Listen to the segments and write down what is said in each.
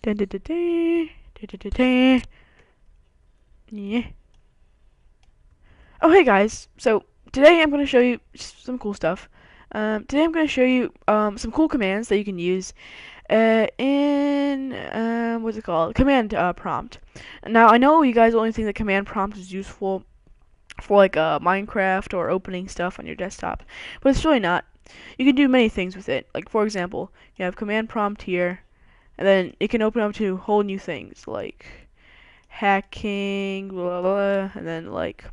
Dun, dun, dun, dun, dun, dun, dun, dun. Yeah. Oh, hey guys. So today I'm going to show you some cool stuff. Today I'm going to show you some cool commands that you can use in what's it called? Command prompt. Now I know you guys only think that command prompt is useful for like Minecraft or opening stuff on your desktop, but it's really not. You can do many things with it. Like for example, you have command prompt here, and then it can open up to whole new things like hacking, blah, blah, blah, and then like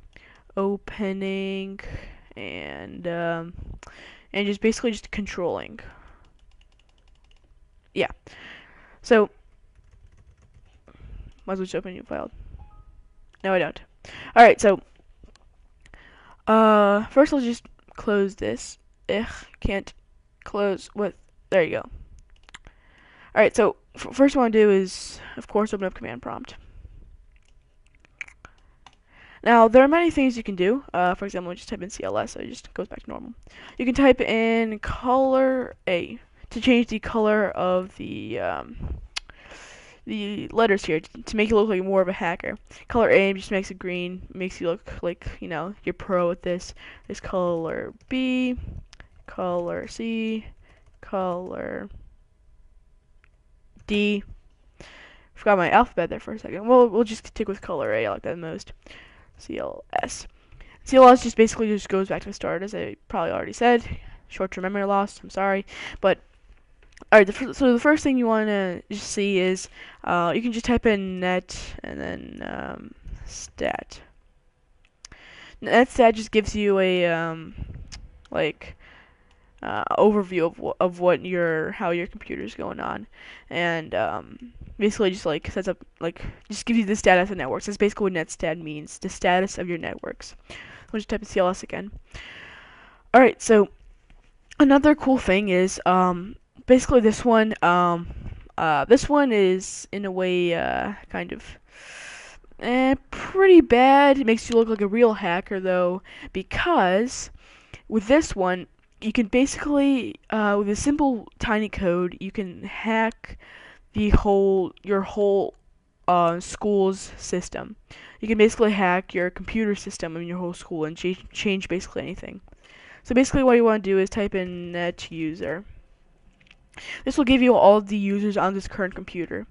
opening and just basically just controlling. Yeah. So might as well just open a new file. No, I don't. All right. So first I'll just close this. Ugh, can't close with. There you go. All right. So first what I want to do is, of course, open up command prompt. Now, there are many things you can do. For example, just type in CLS, so it just goes back to normal. You can type in color A to change the color of the letters here to make you look like more of a hacker. Color A just makes it green, makes you look like, you know, you're pro at this. There's color B, color C, color D. Forgot my alphabet there for a second. We'll just stick with color A. I like that the most. CLS. CLS just basically just goes back to the start, as I probably already said. Short-term memory loss. I'm sorry, but alright. So the first thing you want to just see is you can just type in net and then stat. Net stat just gives you a like overview of what how your computer's going on, and basically just like sets up like just gives you the status of networks. That's basically what netstat means, the status of your networks. We'll just type in CLS again. All right, so another cool thing is basically this one is in a way kind of pretty bad. It makes you look like a real hacker though, because with this one you can basically with a simple tiny code you can hack your whole school's system. You can basically hack your computer system in your whole school and change basically anything. So basically what you want to do is type in net user. This will give you all the users on this current computer.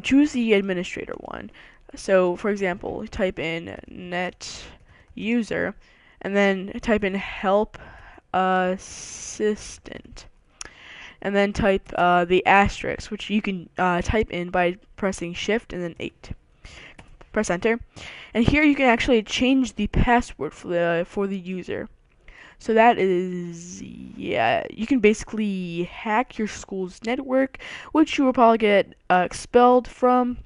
Choose the administrator one. So for example, type in net user and then type in help assistant. And then type the asterisk, which you can type in by pressing Shift and then 8. Press Enter, and here you can actually change the password for the user. So that is, yeah, you can basically hack your school's network, which you will probably get expelled from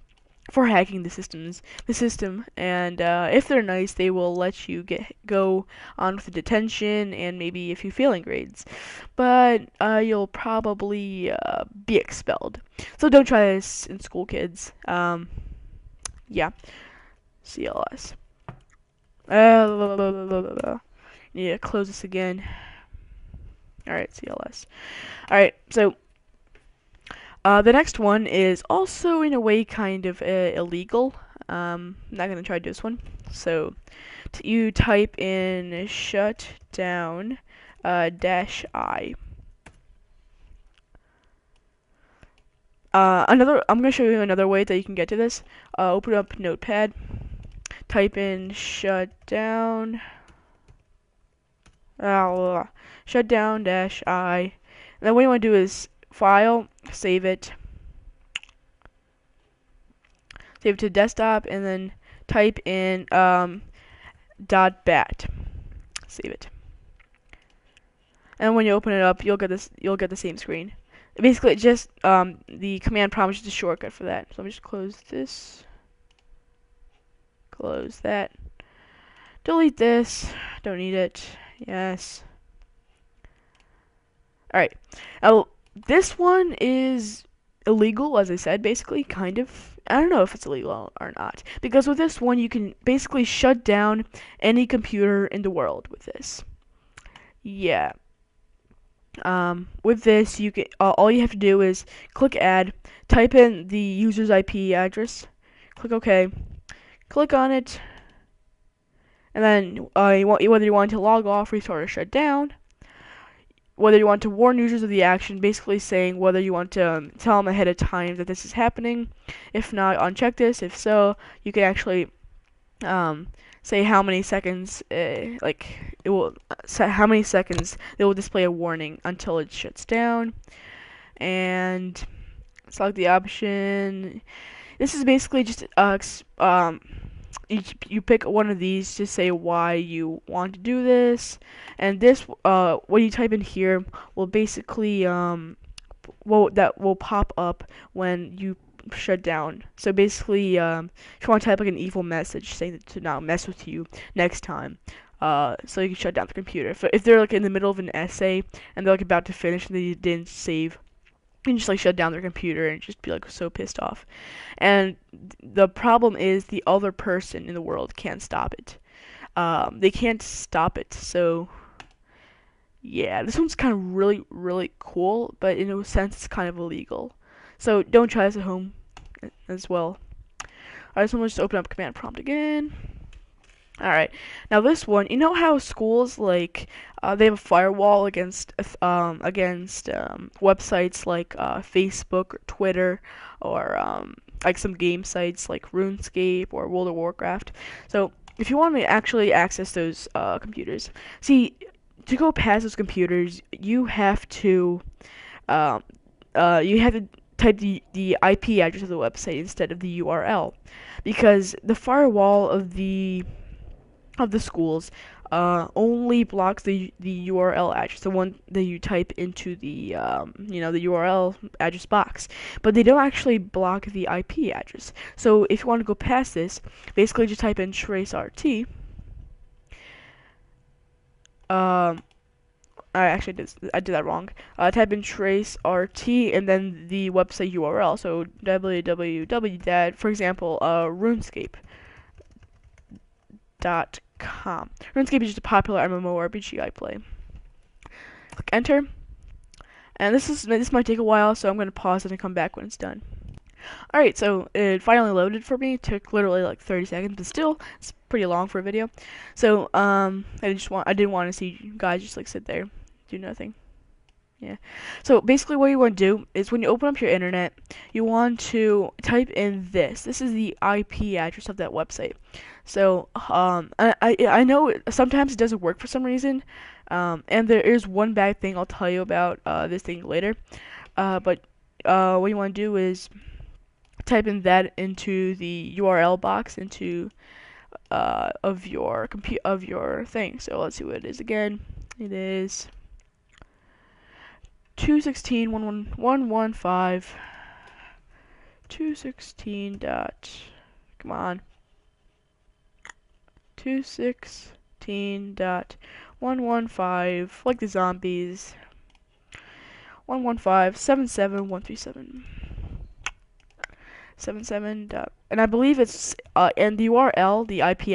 for hacking the system. And if they're nice, they will let you go on with the detention and maybe a few failing grades. But you'll probably be expelled. So don't try this in school, kids. Yeah. CLS. Yeah, close this again. Alright, CLS. Alright, so the next one is also in a way kind of illegal. I'm not going to try to do this one. So you type in shutdown -I. I'm going to show you another way that you can get to this. Open up Notepad, type in shutdown -I, and then what you want to do is file, save it to desktop, and then type in .bat, save it, and when you open it up, you'll get the same screen. Basically, just the command prompt is just a shortcut for that. So let me just close this, close that, delete this, don't need it, yes. Alright, now this one is illegal, as I said, basically, kind of. I don't know if it's illegal or not, because with this one you can basically shut down any computer in the world with this. Yeah. With this, you can all you have to do is click add, type in the user's IP address, click OK, click on it, and then whether you want to log off, restart, or shut down, whether you want to warn users of the action, basically saying whether you want to tell them ahead of time that this is happening. If not, uncheck this. If so, you can actually say how many seconds, how many seconds it will display a warning until it shuts down, and select the option. This is basically just you pick one of these to say why you want to do this, and this what you type in here will basically that will pop up when you shut down. So basically, if you want to type like an evil message saying to not mess with you next time, so you can shut down the computer. If they're like in the middle of an essay and they're like about to finish and they didn't save, you can just like shut down their computer and just be like so pissed off. And the problem is the other person in the world can't stop it. They can't stop it. So yeah, this one's kind of really cool, but in a sense it's kind of illegal. So don't try this at home as well. Alright, so I'm just open up command prompt again. Alright, now this one, you know how schools like they have a firewall against websites like Facebook or Twitter or like some game sites like RuneScape or World of Warcraft. So if you want to actually access those computers, see, to go past those computers, you have to type the IP address of the website instead of the URL, because the firewall of the schools only blocks the URL address, the one that you type into the the URL address box, but they don't actually block the IP address. So if you want to go past this, basically just type in traceRT. I did that wrong. Type in traceRT and then the website URL. So www. For example, RuneScape.com. RuneScape is just a popular MMORPG I play. Click enter, and this might take a while, so I'm gonna pause it and come back when it's done. Alright, so it finally loaded for me. It took literally like 30 seconds, but still, it's pretty long for a video. So I didn't want to see you guys just like sit there, do nothing. Yeah. So basically what you want to do is when you open up your internet, you want to type in this. This is the IP address of that website. So I know sometimes it doesn't work for some reason, and there is one bad thing I'll tell you about this thing later. But what you want to do is type in that into the URL box of your thing. So let's see what it is again. It is 216.115 216 dot, come on, 216.115, like the zombies, 115.77.137 77 dot, and I believe it's and the URL, the IP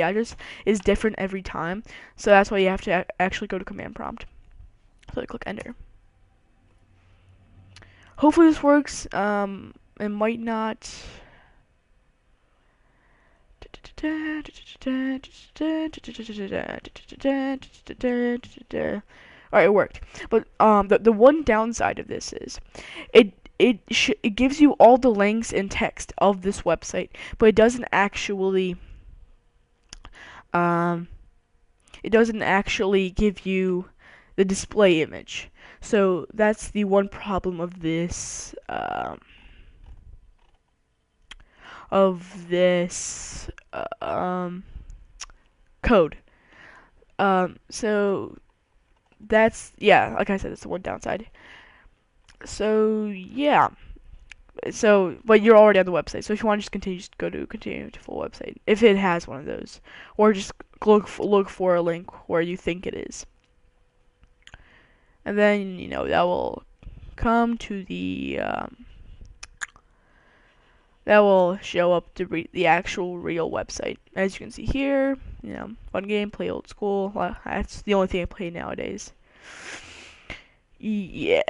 address is different every time, so that's why you have to actually go to command prompt. So I click enter. Hopefully this works. It might not. Alright, it worked. But the one downside of this is it gives you all the links and text of this website, but it doesn't actually give you the display image. So that's the one problem of this code. So that's, yeah, like I said, that's the one downside. So yeah. So, but you're already on the website. So if you want to just go to continue to full website if it has one of those, or just look for a link where you think it is, and then that will come to the that will show up the actual real website. As you can see here, fun game, play old school. Well, that's the only thing I play nowadays. Yeah.